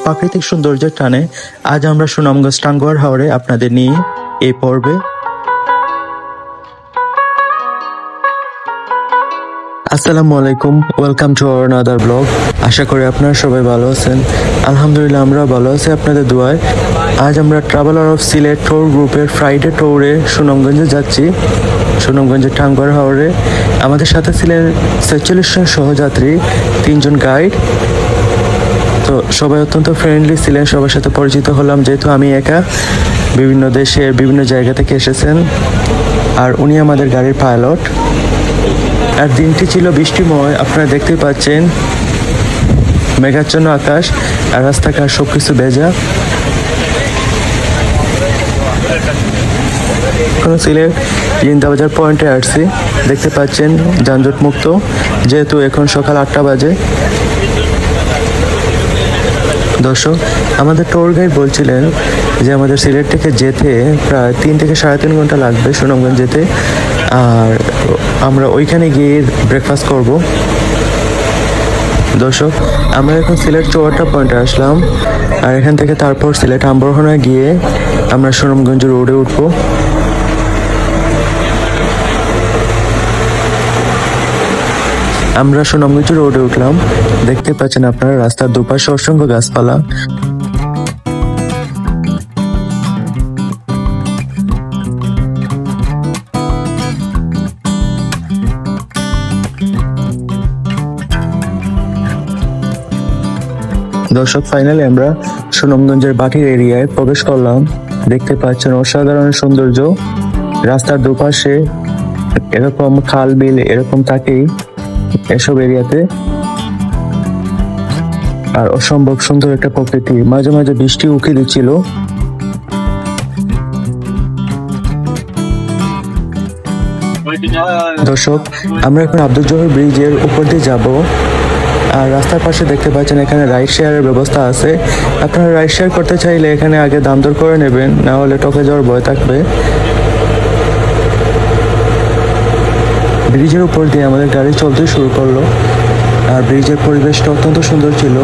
প্রাকৃতিক সৌন্দর্যের টানে আজ আমরা সুনামগঞ্জ টাঙ্গুয়ার হাওরে আপনাদের নিয়ে এই পর্বে। আসসালামু আলাইকুম, welcome to our another blog. আশা করি আপনারা সবাই ভালো আছেন। আলহামদুলিল্লাহ আমরা ভালো আছি আপনাদের দোয়ায়। আজ আমরা ট্রাভেলার অফ সিলেট ট্যুর গ্রুপের ফ্রাইডে ট্যুরে সুনামগঞ্জে যাচ্ছি। সুনামগঞ্জের টাঙ্গুয়ার হাওরে আমাদের সাথে ছিলেন ৪৬ জন সহযাত্রী, ৩ জন গাইড। তো সবাই অত্যন্ত ফ্রেন্ডলি ছিলেন, সবার সাথে পরিচিত হলাম। যেহেতু আমি একা, বিভিন্ন দেশের বিভিন্ন জায়গা থেকে এসেছেন, আর উনি আমাদের গাড়ির পাইলট। আর দিনটি ছিল বৃষ্টিময়, আপনারা দেখতেই পাচ্ছেন মেঘাচ্ছন্ন আকাশ আর রাস্তাঘাট সবকিছু ভেজা। এখন সিলেট জিন্দাবাজার পয়েন্টে আসছি, দেখতে পাচ্ছেন যানজট মুক্ত, যেহেতু এখন সকাল ৮টা বাজে। দর্শক, আমাদের ট্যুর গাইড বলছিলেন যে আমাদের সিলেট থেকে যেতে প্রায় ৩ থেকে ৩.৫ ঘন্টা লাগবে সুনামগঞ্জ যেতে, আর আমরা ওইখানে গিয়ে ব্রেকফাস্ট করব। দর্শক, আমরা এখন সিলেট ৪টা পয়েন্টে আসলাম, আর এখান থেকে তারপর সিলেট আমবাসা গিয়ে আমরা সুনামগঞ্জ রোডে উঠবো। আমরা সুনামগঞ্জ রোডে উঠলাম, দেখতে পাচ্ছেন আপনারা রাস্তার দুপাশে অসংখ্য গাছপালা। দর্শক, ফাইনালি আমরা সুনামগঞ্জের বাটির এরিয়ায় প্রবেশ করলাম। দেখতে পাচ্ছেন অসাধারণ সৌন্দর্য, রাস্তার দুপাশে এরকম খাল বিল এরকম থাকেই এসব এরিয়াতে, আর অসম্ভব সুন্দর একটা প্রকৃতি। মাঝে মাঝে বৃষ্টি উকি দিচ্ছিল। দর্শক, আমরা এখন আব্দুল জহির ব্রিজের উপর দিয়ে যাব, আর রাস্তার পাশে দেখতে পাচ্ছেন এখানে রাইড শেয়ারের ব্যবস্থা আছে। আপনারা রাইড শেয়ার করতে চাইলে এখানে আগে দাম দর করে নেবেন, না হলে টকে যাওয়ার ভয় থাকবে। ব্রিজের উপর দিয়ে আমাদের গাড়ি চলতে শুরু করলো, আর ব্রিজের পরিবেশটা অত্যন্ত সুন্দর ছিল।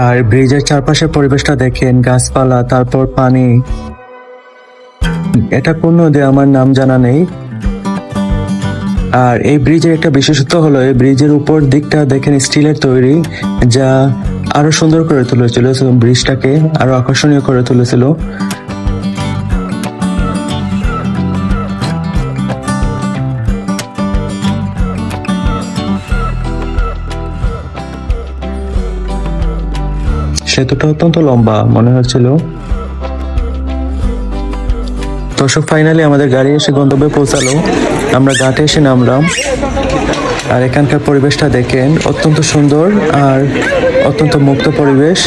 আর ব্রিজের চারপাশের পরিবেশটা দেখেন, গাছপালা, তারপর পানি। এটা কোন নদী আমার নাম জানা নেই। আর এই ব্রিজের একটা বিশেষত্ব হলো এই ব্রিজের উপর দিকটা দেখেন স্টিলের তৈরি, যা আরো সুন্দর করে তুলেছিল, ব্রিজটাকে আরো আকর্ষণীয় করে তুলেছিল। সেতুটা অত্যন্ত লম্বা মনে হচ্ছিল। দর্শক, ফাইনালি আমাদের গাড়ি এসে গন্তব্যে পৌঁছালো। আমরা ঘাটে এসে নামলাম, আর এখানকার পরিবেশটা দেখেন অত্যন্ত সুন্দর আর অত্যন্ত মুক্ত পরিবেশ।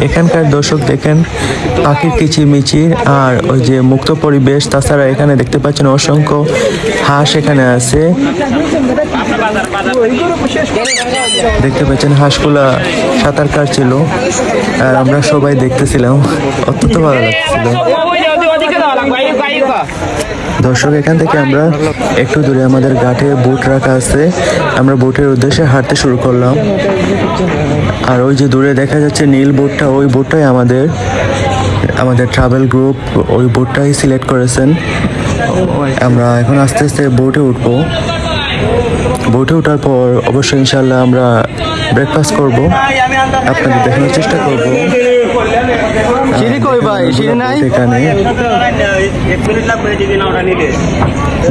এখানকার দর্শক দেখেন পাখির কিচিরমিচির আর ওই যে মুক্ত পরিবেশ। তাছাড়া এখানে দেখতে পাচ্ছেন অসংখ্য হাঁস এখানে আছে, দেখতে পাচ্ছেন হাঁসগুলা সাঁতার কাটছিল, আর আমরা সবাই দেখতেছিলাম, অত্যন্ত ভালো লাগছিল। দর্শক, এখান থেকে আমরা একটু দূরে আমাদের ঘাটে বোট রাখা আছে, আমরা বোটের উদ্দেশ্যে হাঁটতে শুরু করলাম। আর ওই যে দূরে দেখা যাচ্ছে নীল বোটটা, ওই বোটটাই আমাদের ট্রাভেল গ্রুপ ওই বোটটাই সিলেক্ট করেছেন। আমরা এখন আস্তে আস্তে বোটে উঠবো। বোটে ওঠার পর অবশ্যই ইনশাল্লাহ আমরা ব্রেকফাস্ট করব, আপনাদের দেখানোর চেষ্টা করব।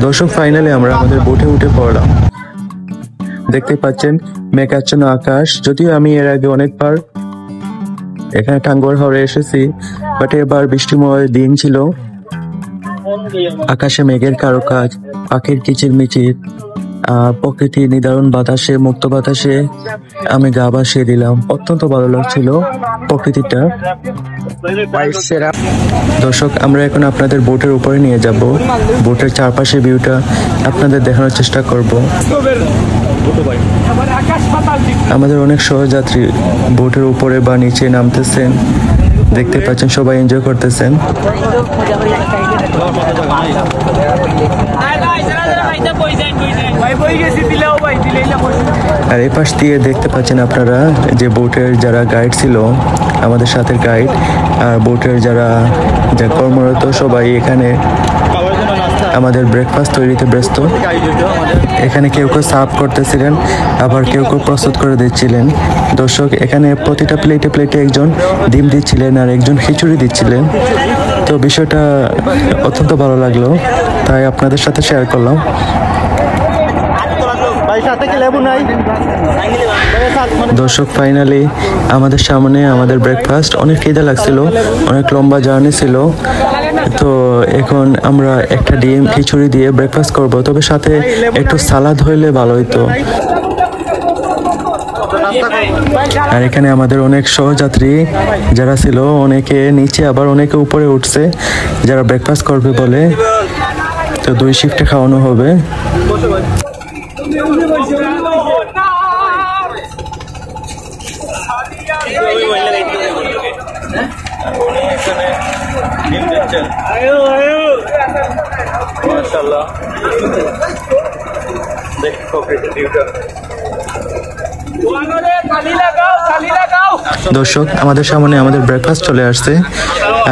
দর্শক, ফাইনালি আমরা আমাদের বোটে উঠে পড়লাম। দেখতে পাচ্ছেন মেঘাচ্ছন্ন আকাশ। যদিও আমি এর আগে অনেকবার এখানে টাঙ্গুয়ার হাওরে এসেছি, বাট এবার বৃষ্টিময় দিন ছিল। আকাশে মেঘের কারুকাজ, পাখির কিচিরমিচির, প্রকৃতি নিদারুণ বাতাসে, মুক্ত বাতাসে আমি গা ভাসিয়ে দিলাম। অত্যন্ত ভালো লাগছিল প্রকৃতিটা। দর্শক, আমরা এখন আপনাদের বোটের উপরে নিয়ে যাব, বোটের চারপাশে ভিউটা আপনাদের দেখানোর চেষ্টা করব। আমাদের অনেক সহযাত্রী বোটের উপরে বা নিচে নামতেছেন, দেখতে পাচ্ছেন সবাই এনজয় করতেছেন। এই পাশ দিয়ে দেখতে পাচ্ছেন আপনারা যে বোটের যারা গাইড ছিল, আমাদের সাথে গাইড আর বোটের যারা কর্মরত সবাই এখানে আমাদের ব্রেকফাস্ট তৈরিতে ব্যস্ত। এখানে কেউ কেউ সার্ভ করতেছিলেন, আবার কেউ কেউ প্রস্তুত করে দিচ্ছিলেন। দর্শক, এখানে প্রতিটা প্লেটে প্লেটে একজন ডিম দিচ্ছিলেন আর একজন খিচুড়ি দিচ্ছিলেন। তো বিষয়টা অত্যন্ত ভালো লাগলো, তাই আপনাদের সাথে শেয়ার করলাম। দর্শক, ফাইনালি আমাদের সামনে আমাদের ব্রেকফাস্ট। অনেক খিদে লাগছিল, অনেক লম্বা জার্নি ছিল। তো এখন আমরা একটা ডিম খিচুড়ি দিয়ে ব্রেকফাস্ট করব, তবে সাথে একটু সালাদ হইলে ভালো হইতো। আর এখানে আমাদের অনেক সহযাত্রী যারা ছিল, অনেকে নিচে আবার অনেকে উপরে উঠছে যারা ব্রেকফাস্ট করবে বলে। তো 2 শিফটে খাওয়ানো হবে। দর্শক, আমাদের সামনে আমাদের ব্রেকফাস্ট চলে আসছে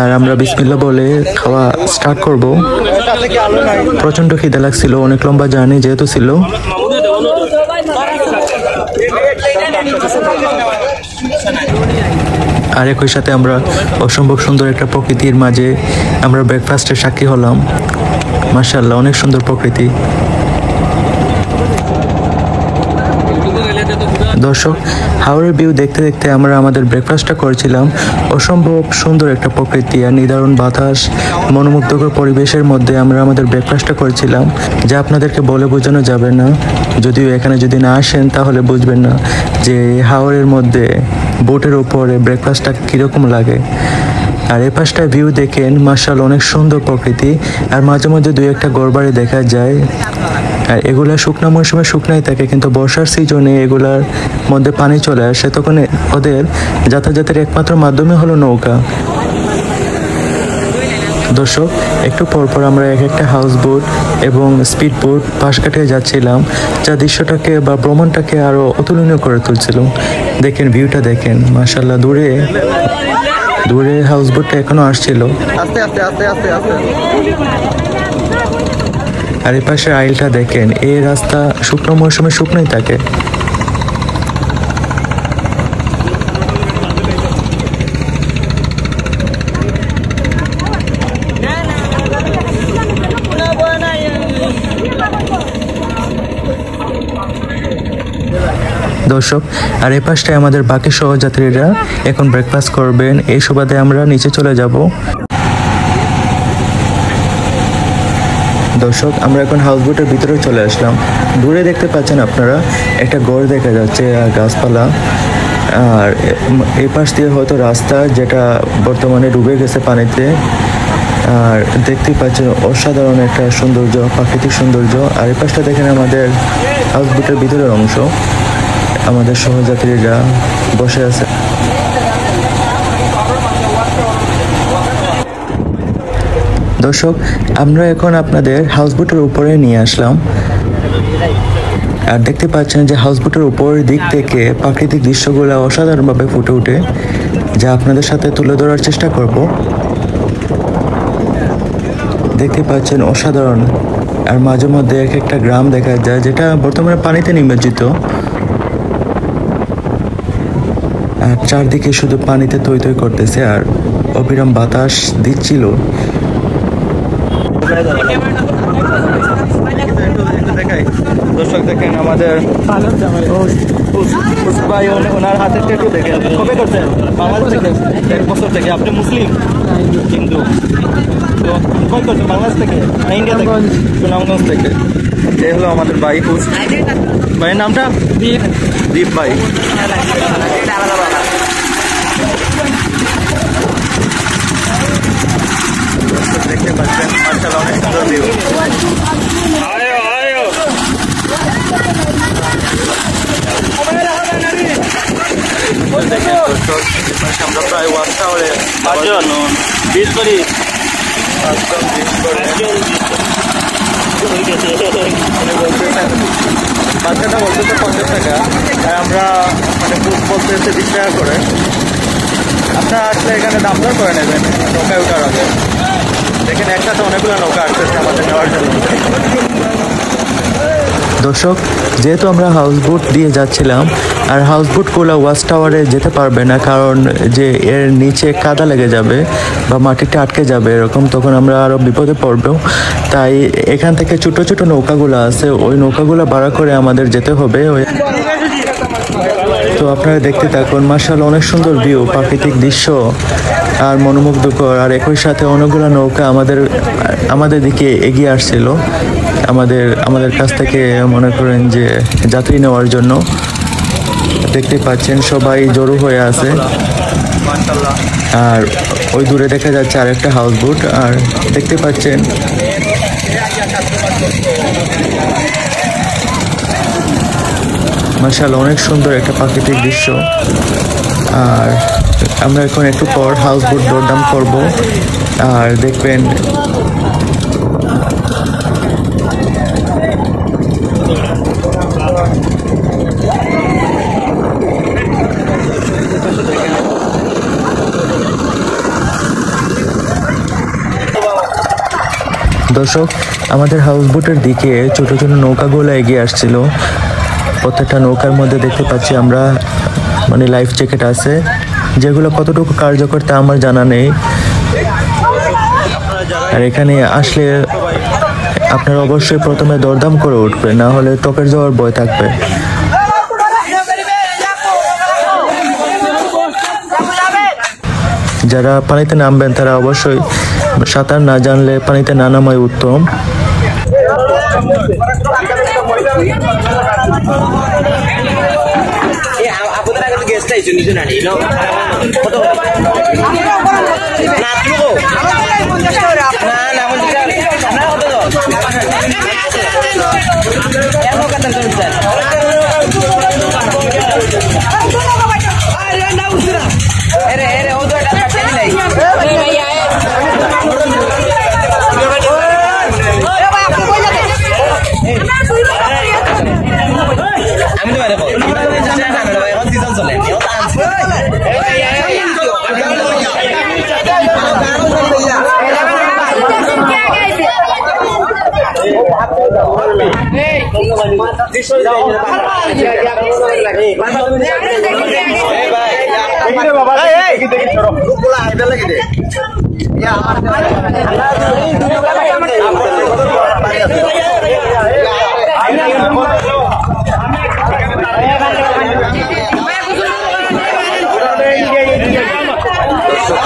আর আমরা বিসমিল্লাহ বলে খাওয়া স্টার্ট করব। প্রচন্ড খিদে লাগছিল, অনেক লম্বা জার্নি যেহেতু ছিল। আর একই সাথে আমরা অসম্ভব সুন্দর একটা প্রকৃতির মাঝে আমরা ব্রেকফাস্টের সাক্ষী হলাম। মাশাআল্লাহ, অনেক সুন্দর প্রকৃতি। দর্শক, হাওরের ভিউ দেখতে দেখতে আমরা আমাদের ব্রেকফাস্টটা করেছিলাম। অসম্ভব সুন্দর একটা প্রকৃতি আর নিদারুণ বাতাস, মনোমুগ্ধকর পরিবেশের মধ্যে আমরা আমাদের ব্রেকফাস্টটা করেছিলাম, যা আপনাদেরকে বলে বোঝানো যাবে না। যদিও এখানে যদি না আসেন তাহলে বুঝবেন না যে হাওরের মধ্যে বোটের উপরে ব্রেকফাস্টটা কীরকম লাগে। আর এ পাশটা ভিউ দেখেন, মাশাআল্লাহ, অনেক সুন্দর প্রকৃতি। আর মাঝে মাঝে 2-1টা ঘরবাড়ি দেখা যায়। আর এগুলা শুকনা মৌসুমে শুকনাই থাকে, কিন্তু বর্ষার সিজনে এগুলার মধ্যে পানি চলে আসে, তখন ওদের যাতায়াতের একমাত্র মাধ্যমে হলো নৌকা। দর্শক, একটু পরপর আমরা এক একটা হাউস বোট এবং স্পিড বোট পাশ কাটিয়ে যাচ্ছিলাম, যা দৃশ্যটাকে বা ভ্রমণটাকে আরো অতুলনীয় করে তুলছিল। দেখেন ভিউটা দেখেন, মাশাআল্লাহ। দূরে হাউস বোটটা এখনো আসছিল। আর এই পাশে আইলটা দেখেন, এই রাস্তা শুকনো মৌসুমে শুকনোই থাকে। দর্শক, আর এই পাশটায় আমাদের বাকি সহযাত্রীরা এখন ব্রেকফাস্ট করবেন। এই সুবাদে আমরা নিচে চলে যাব। দর্শক, আমরা এখন হাউসবোটের ভিতরে চলে আসলাম। দূরে দেখতে পাচ্ছেন আপনারা একটা ঘর দেখা যাচ্ছে আর গাছপালা। আর এই পাশ দিয়ে হয়তো রাস্তা, যেটা বর্তমানে ডুবে গেছে পানিতে। আর দেখতেই পাচ্ছেন অসাধারণ একটা সৌন্দর্য, প্রাকৃতিক সৌন্দর্য। আর এই পাশটা দেখেন আমাদের হাউসবোটের ভিতরের অংশ, আমাদের সহযাত্রীরা বসে আছে। দর্শক, আমরা এখন আপনাদের হাউসবোটের উপরে নিয়ে আসলাম। আর দেখতে পাচ্ছেন যে হাউসবোটের উপরের দিক থেকে প্রাকৃতিক দৃশ্যগুলো অসাধারণভাবে ফুটে ওঠে, যা আপনাদের সাথে তুলে ধরার চেষ্টা করব। দেখতে পাচ্ছেন অসাধারণ। আর মাঝে মধ্যে এক একটা গ্রাম দেখা যায়, যেটা বর্তমানে পানিতে নিমজ্জিত। আর চারদিকে শুধু পানিতে তৈ তৈ করতেছে আর অবিরাম বাতাস দিচ্ছিল। দর্শক, দেখেন আমাদের ভাই, ওনার হাতের ট্যাটু দেখেন। কবে করছেন? বাংলাদেশ থেকে 1 বছর থেকে। আপনি মুসলিম? হিন্দু? তো কই করছেন? বাংলাদেশ থেকে না ইন্ডিয়া থেকে? সুনামগঞ্জ থেকে। এই হলো আমাদের ভাই। ভাইয়ের নামটা? দীপ ভাই। দেখতে পাচ্ছেন, মাশাআল্লাহ, অনেক সুন্দর ভিউ। আমরা প্রায় 1 টাওয়ারে 20 করি। বাচ্চাটা বলছে বলতেছে 50 টাকা, আর আমরা মানে বলতেছে 20 টাকা করে। আপনারা আসলে এখানে দাম দর করে নেবেন নৌকায় ওঠার আগে। দেখেন একসাথে অনেকগুলো নৌকা আসতেছে আমাদের নেওয়ার জন্য। দর্শক, যেহেতু আমরা হাউসবোট দিয়ে যাচ্ছিলাম, আর হাউসবোটগুলো ওয়াচ টাওয়ারে যেতে পারবে না, কারণ যে এর নিচে কাদা লেগে যাবে বা মাটিতে আটকে যাবে এরকম, তখন আমরা আরও বিপদে পড়বো। তাই এখান থেকে ছোটো ছোটো নৌকাগুলো আছে, ওই নৌকাগুলো ভাড়া করে আমাদের যেতে হবে। তো আপনারা দেখতে থাকুন। মাশাআল্লাহ, অনেক সুন্দর ভিউ, প্রাকৃতিক দৃশ্য আর মনোমুগ্ধকর। আর একই সাথে অনেকগুলো নৌকা আমাদের দিকে এগিয়ে আসছিল, আমাদের কাছ থেকে মনে করেন যে যাত্রী নেওয়ার জন্য। দেখতে পাচ্ছেন সবাই জড়ো হয়ে আছে। আর ওই দূরে দেখা যাচ্ছে আরেকটা হাউসবোট। আর দেখতে পাচ্ছেন মাশাআল্লাহ, অনেক সুন্দর একটা প্রাকৃতিক দৃশ্য। আর আমরা এখন একটু পর হাউসবোট দরদাম করব। আর দেখবেন দর্শক, আমাদের হাউসবোটের দিকে ছোট ছোট নৌকাগুলো এগিয়ে আসছিল। প্রত্যেকটা নৌকার মধ্যে দেখতে পাচ্ছি আমরা মানে লাইফ জ্যাকেট আছে, যেগুলো কতটুকু কার্যকর তা আমার জানা নেই। আর এখানে আসলে আপনারা অবশ্যই প্রথমে দরদাম করে উঠবে, না হলে টপের যাওয়ার ভয় থাকবে। যারা পানিতে নামবেন তারা অবশ্যই সাঁতার না জানলে পানিতে না নামাই উত্তম।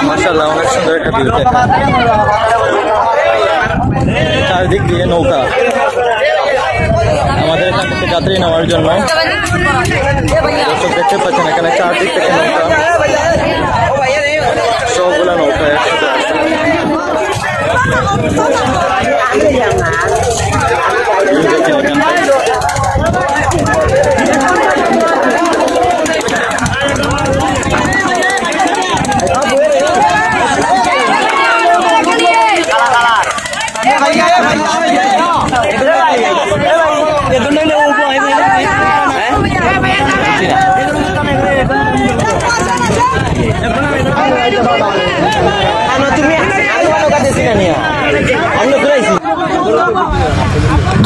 মাশাআল্লাহ, অনেক সুন্দর একটা ভিউ। চারদিক দিয়ে নৌকা আমাদের এখান থেকে যাত্রী নেওয়ার জন্য। দর্শক দেখতে পাচ্ছেন এখানে চারদিক থেকে নৌকা, সবগুলা নৌকা একসাথে আসছে।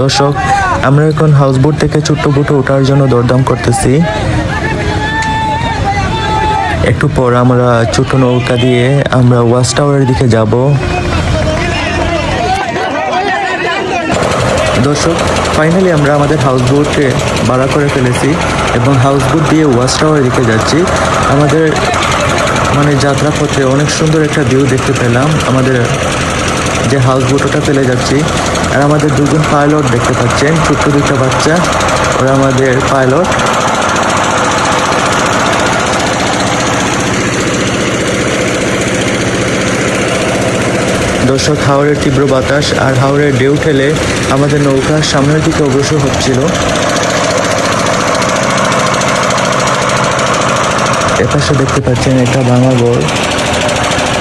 দর্শক, আমরা এখন হাউসবোট থেকে ছোট্ট বোটে ওঠার জন্য দরদাম করতেছি। একটু পর আমরা ছোট নৌকা দিয়ে আমরা ওয়াচ টাওয়ারের দিকে যাব। দর্শক, ফাইনালি আমরা আমাদের হাউসবোটে ভাড়া করে ফেলেছি এবং হাউসবোট দিয়ে ওয়াচ টাওয়ারের দিকে যাচ্ছি। আমাদের মানে যাত্রাপথে অনেক সুন্দর একটা ভিউ দেখতে পেলাম। আমাদের যে হাউসবোট ওটা ফেলে যাচ্ছি, আর আমাদের দুজন পাইলট দেখতে পাচ্ছেন, ছোট্ট দুটো বাচ্চা, ওরা আমাদের পাইলট। দর্শক, হাওরের তীব্র বাতাস আর হাওরের ঢেউ ঠেলে আমাদের নৌকা সামনের দিকে অগ্রসর হচ্ছিল। এপাশে দেখতে পাচ্ছেন একটা ভাঙা ঘর,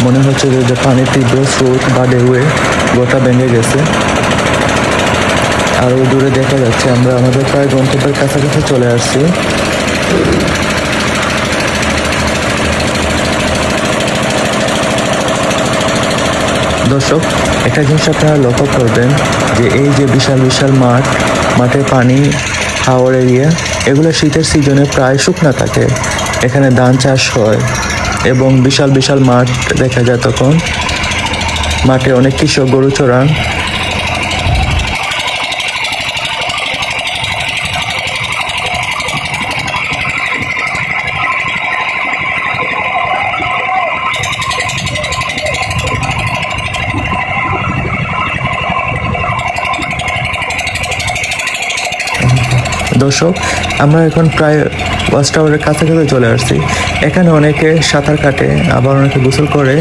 মনে হচ্ছে যে পানির তীব্র স্রোত বা ঢেউয়ে গোটা ভেঙে গেছে। আরও দূরে দেখা যাচ্ছে আমরা আমাদের প্রায় গন্তব্যের কাছাকাছি চলে আসছি। দর্শক, একটা জিনিস আপনারা লক্ষ্য করবেন যে এই যে বিশাল বিশাল মাঠে পানি, হাওর এরিয়া, এগুলো শীতের সিজনে প্রায় শুকনো থাকে। এখানে ধান চাষ হয় এবং বিশাল বিশাল মাঠ দেখা যায়। তখন মাঠে অনেক কৃষক গরু চড়ান। দর্শক, আমরা এখন প্রায় ওয়াচ টাওয়ারের কাছাকাছি চলে আসছি। এখানে অনেকে সাঁতার কাটে, আবার অনেকে গোসল করে,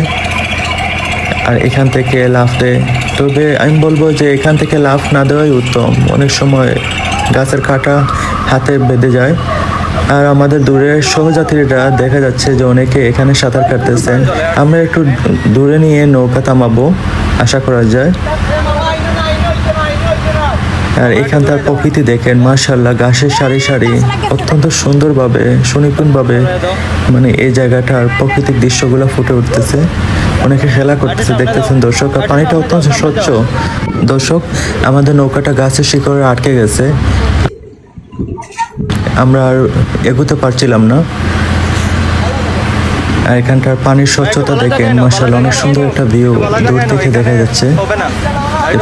আর এখান থেকে লাফ দেয়। তবে আমি বলবো যে এখান থেকে লাফ না দেওয়াই উত্তম। অনেক সময় গাছের কাঁটা হাতে বেঁধে যায়। আর আমাদের দূরের সহযাত্রীরা দেখা যাচ্ছে যে অনেকে এখানে সাঁতার কাটতেছেন। আমরা একটু দূরে নিয়ে নৌকা থামাবো, আশা করা যায়। আর এখানকার প্রকৃতি দেখেন, মাশাআল্লাহ, ঘাসের সারি সারি, অত্যন্ত সুন্দরভাবে সুনিপুণভাবে মানে এই জায়গাটার প্রাকৃতিক দৃশ্যগুলো ফুটে উঠতেছে। অনেকে খেলা করতেছে দেখতেছেন দর্শক। আর পানিটা অত্যন্ত স্বচ্ছ। দর্শক, আমাদের নৌকাটা গাছের শিকড়ে আটকে গেছে, আমরা আর এগোতে পারছিলাম না। আর এখানটার পানির স্বচ্ছতা দেখেন, মাশাআল্লাহ, অনেক সুন্দর একটা ভিউ দূর থেকে দেখা যাচ্ছে।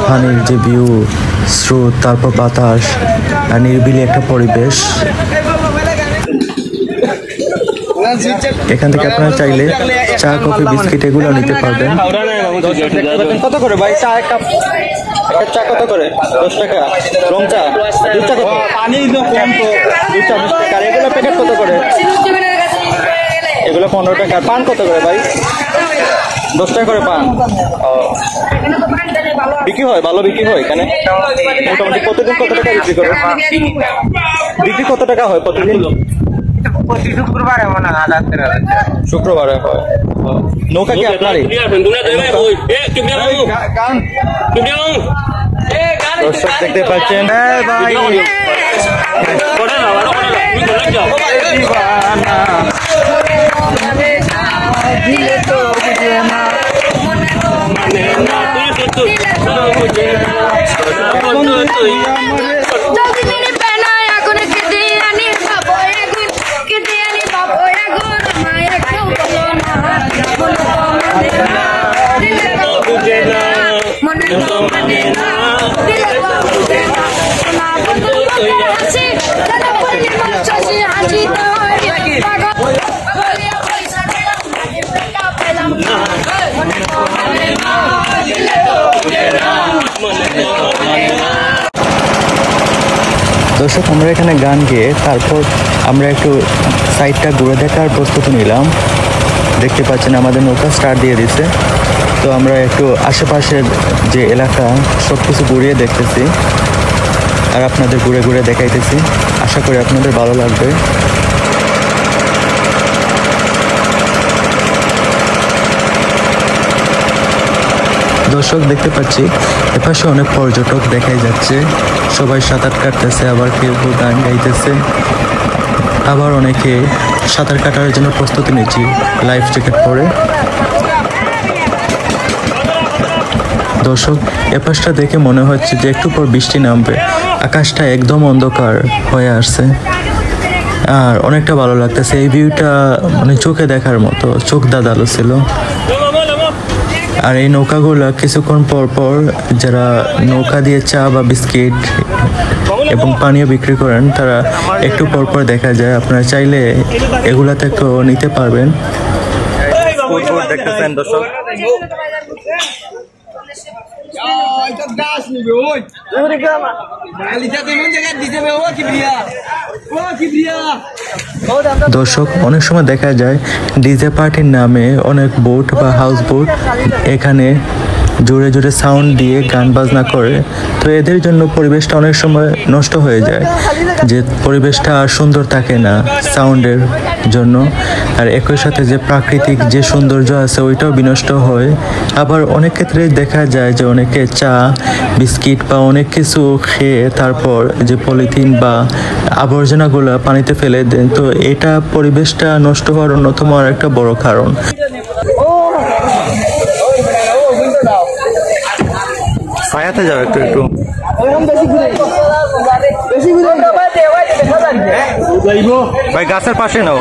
পানির যে ভিউ, স্রোত, তারপর বাতাস আর নিরিবিলি একটা পরিবেশ। এখান থেকে আপনারা চাইলে চা, কফি, বিস্কিট এগুলো নিতে পারবেন। কত করে ভাই চা? এক কাপ চা কত করে? 10 টাকা। রং চা, দুধ চা কত? পানি কম তো, দুধ চা 20 টাকা। এগুলো প্যাকেট কত করে? এগুলো 15 টাকা। পান কত করে ভাই? 10 টাকা করে পান। বিক্রি হয়, ভালো বিক্রি হয় এখানে মোটামুটি? প্রতিদিন কত টাকা বিক্রি করে? বিক্রি কত টাকা হয় প্রতিদিন? শুক্রবারে মনে হয় শুক্রবারে হয়। নৌকা কি আপনারই? দর্শক দেখতে পাচ্ছেন, দর্শক, আমরা এখানে গান গেয়ে তারপর আমরা একটু সাইডটা ঘুরে দেখার প্রস্তুতি নিলাম। দেখতে পাচ্ছেন আমাদের নৌকা স্টার্ট দিয়ে দিছে। তো আমরা একটু আশেপাশের যে এলাকা সব কিছু ঘুরিয়ে দেখতেছি আর আপনাদের ঘুরে ঘুরে দেখাইতেছি। আশা করি আপনাদের ভালো লাগবে। দর্শক, দেখতে পাচ্ছি এপাশে অনেক পর্যটক দেখাই যাচ্ছে। সবাই সাঁতার কাটতেছে, আবার কেউ গান গাইতেছে, আবার অনেকে সাঁতার কাটার জন্য প্রস্তুতি নিচ্ছি লাইফ জ্যাকেট পরে। দর্শক, এপাশটা দেখে মনে হচ্ছে যে একটু পর বৃষ্টি নামবে। আকাশটা একদম অন্ধকার হয়ে আসছে আর অনেকটা ভালো লাগতেছে। এই ভিউটা মানে চোখে দেখার মতো, চোখ দাদালো ছিল। আর এই নৌকাগুলো কিছুক্ষণ পর পর যারা নৌকা দিয়ে চা বা বিস্কিট এবং পানীয় বিক্রি করেন তারা একটু পর পর দেখা যায়। আপনারা চাইলে এগুলা থেকেও নিতে পারবেন। দেখতেছেন দর্শক, দর্শক, অনেক সময় দেখা যায় ডিজে পার্টির নামে অনেক বোট বা হাউস বোট এখানে জোরে জোরে সাউন্ড দিয়ে গান বাজনা করে, তো এদের জন্য পরিবেশটা অনেক সময় নষ্ট হয়ে যায়, যে পরিবেশটা আর সুন্দর থাকে না সাউন্ডের জন্য। আর একই সাথে যে প্রাকৃতিক যে সৌন্দর্য আছে ওইটাও বিনষ্ট হয়। আবার অনেক ক্ষেত্রে দেখা যায় যে অনেকে চা বিস্কিট বা অনেক কিছু খেয়ে তারপর যে পলিথিন বা আবর্জনাগুলো পানিতে ফেলে দেন, তো এটা পরিবেশটা নষ্ট হওয়ার অন্যতম আর একটা বড় কারণ। ছায়াতে যাও একটু একটু। ভাই গাছের পাশে নাও।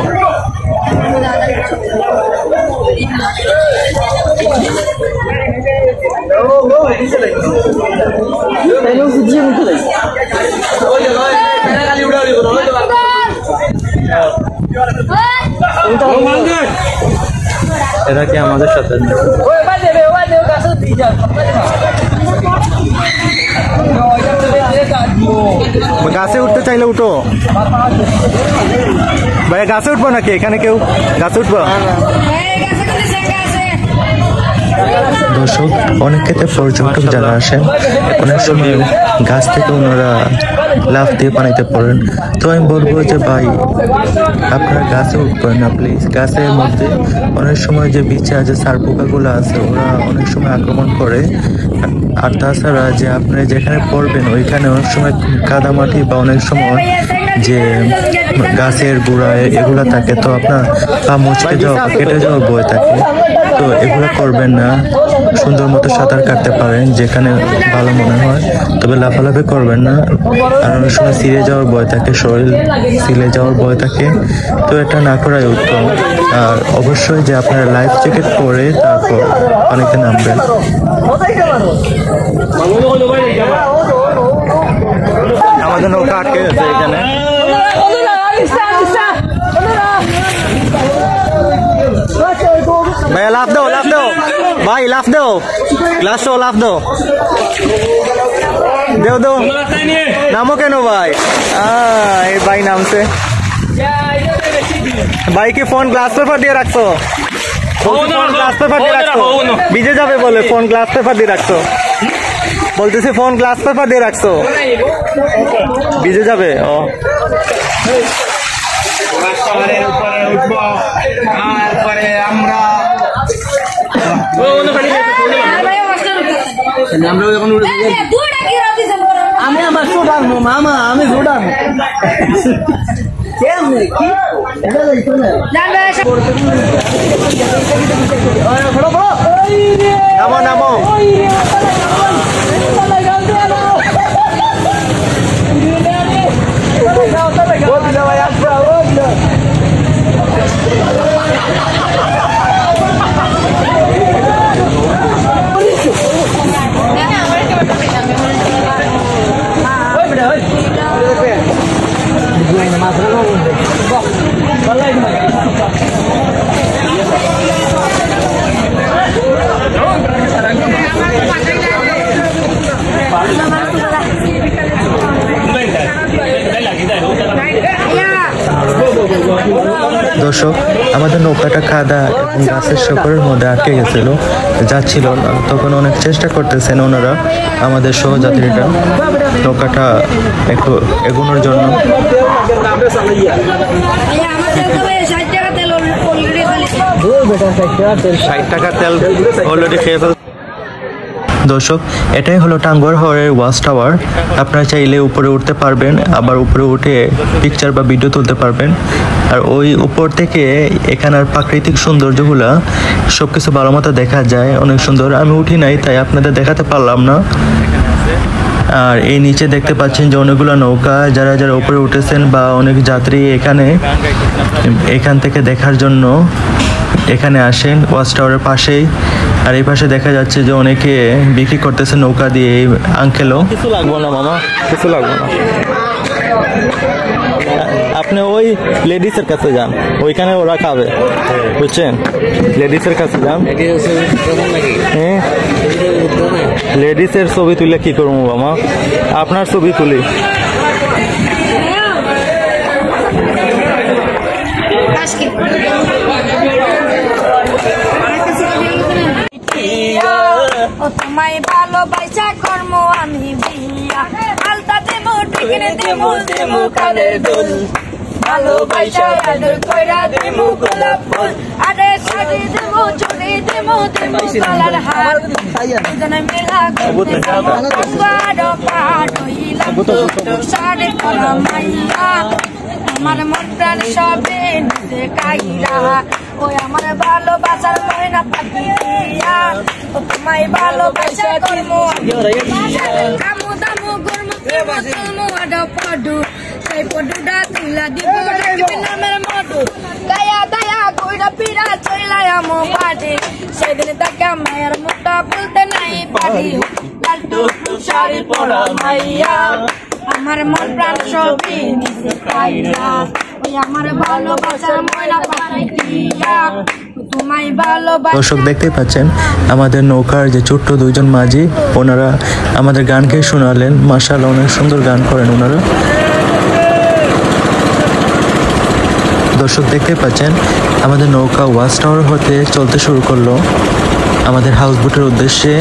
এরা কি আমাদের সাথে? গাছে উঠতে চাইলে উঠো ভাই। গাছে উঠবো নাকি? এখানে কেউ গাছে উঠবো? দর্শক, অনেক ক্ষেত্রে পর্যটক যারা আসেন অনেক সময় গাছ থেকে ওনারা লাফ দিয়ে পানিতে পড়েন। তো আমি বলবো যে ভাই আপনারা গাছে উঠবেন না প্লিজ। গাছের মধ্যে অনেক সময় যে বিছা যে সারপোকাগুলো আছে ওরা অনেক সময় আক্রমণ করে। আর তাছাড়া যে আপনি যেখানে পড়বেন ওইখানে অনেক সময় কাদামাটি বা অনেক সময় যে গাছের গোড়ায় এগুলা থাকে, তো আপনার পা মুচকে যাওয়া কেটে যাওয়ার ভয় থাকে। তো এগুলো করবেন না। সুন্দর মতো সাঁতার কাটতে পারেন যেখানে ভালো মনে হয়, তবে লাফালাফি করবেন না। আর অনেক সময় ছিঁড়ে যাওয়ার ভয় থাকে, শরীর ছিলে যাওয়ার ভয় থাকে, তো এটা না করাই উত্তম। আর অবশ্যই যে আপনারা লাইফ জ্যাকেট পরে তারপর পানিতে নামবেন। আমাদের নৌকা আটকে গেছে এখানে। ভাই লাফ দাও, লাফ দাও ভাই, লাফ দাও, গ্লাস লাফ দাও, দেও দেও। নামো কেন ভাই? এই ভাই নামছে। ভাই কি ফোন গ্লাস পেপার দিয়ে রাখছো? গ্লাস পেপার দিয়ে রাখছো, ভিজে যাবে বলে ফোন গ্লাস পেপার দিয়ে রাখছো। বলতেছি ফোন গ্লাস পেপার দিয়ে রাখছো, ভিজে যাবে। ও আমি আমার সুডান মামা, আমি সুডান নামো নামো। দর্শক, আমাদের নৌকাটা কাদা এবং গাছের শেকড়ের মধ্যে আটকে গেছিল, যাচ্ছিল না। তখন অনেক চেষ্টা করতেছেন ওনারা, আমাদের সহযাত্রীরা, নৌকাটা একটু এগোনোর জন্য। 60 টাকা তেল অলরেডি খেয়ে ফেল। দর্শক, এটাই হলো টাঙ্গুয়ার হাওরের ওয়াচ টাওয়ার। আপনারা চাইলে উপরে উঠতে পারবেন, আবার উপরে উঠে পিকচার বা ভিডিও তুলতে পারবেন। আর ওই উপর থেকে এখানের প্রাকৃতিক সৌন্দর্যগুলা সবকিছু ভালো মতো দেখা যায়, অনেক সুন্দর। আমি উঠি নাই তাই আপনাদের দেখাতে পারলাম না। আর এই নিচে দেখতে পাচ্ছেন যে অনেকগুলো নৌকা, যারা যারা উপরে উঠেছেন বা অনেক যাত্রী এখান থেকে দেখার জন্য এখানে আসেন ওয়াচ টাওয়ারের পাশেই। আর এই পাশে দেখা যাচ্ছে যে অনেকে বিক্রি করতেছে নৌকা দিয়ে। এই আঙ্কেলও কিছু লাগবো না মামা, কিছু লাগবো না। আপনি ওই লেডিসের কাছে যান, ওইখানে ওরা খাবে, বুঝছেন? লেডিসের কাছে যান। হ্যাঁ, লেডিসের ছবি তুলে কি করবো মামা? আপনার ছবি তুলি। তোমায় ভালোবাসা কর্ম আমি বিয়া আলতা দেবো টিকিনে দেবো দেবো কানের দুল ভালোবাসা আদর কইরা দেবো গোলাপ ফুল আরে শাড়ি দেবো চুড়ি দেবো দেবো গলার হার দুজনে মেলা করতে যাবো পাড়ো পাড়ো ইলাম শাড়ি পরা মাইয়া আমার মন প্রাণ সবে নিতে কাইরা ওই আমার ভালোবাসার ময়না পাখি দিয়া ও তোমায় ভালোবাসা করবো কামু দামু গরমু প্রেমু চলমু আডো পডু সেই পডুটা তুইলা দিব রাখবি নামের মধু গায়া দায়া কইরা পিরা চইলাই আমো পাটি সেদিন তাকে মায়ের মুখটা বলতে নাই পারি লালটু শাড়ি পরা মাইয়া আমার মন প্রাণ সবই নিতে কাইরা ওই আমার ভালোবাসার ময়না পাখি দিয়া তোমায় ভালোবাসা। দর্শক দেখতেই পাচ্ছেন আমাদের নৌকার যে ছোট্ট দুইজন মাঝি, ওনারা আমাদের গান গেয়ে শোনালেন। মাশাআল্লাহ, অনেক সুন্দর গান করেন ওনারা। দর্শক দেখতে পাচ্ছেন আমাদের নৌকা ওয়াচ টাওয়ার হতে চলতে শুরু করলো আমাদের হাউস বোটের উদ্দেশ্যে।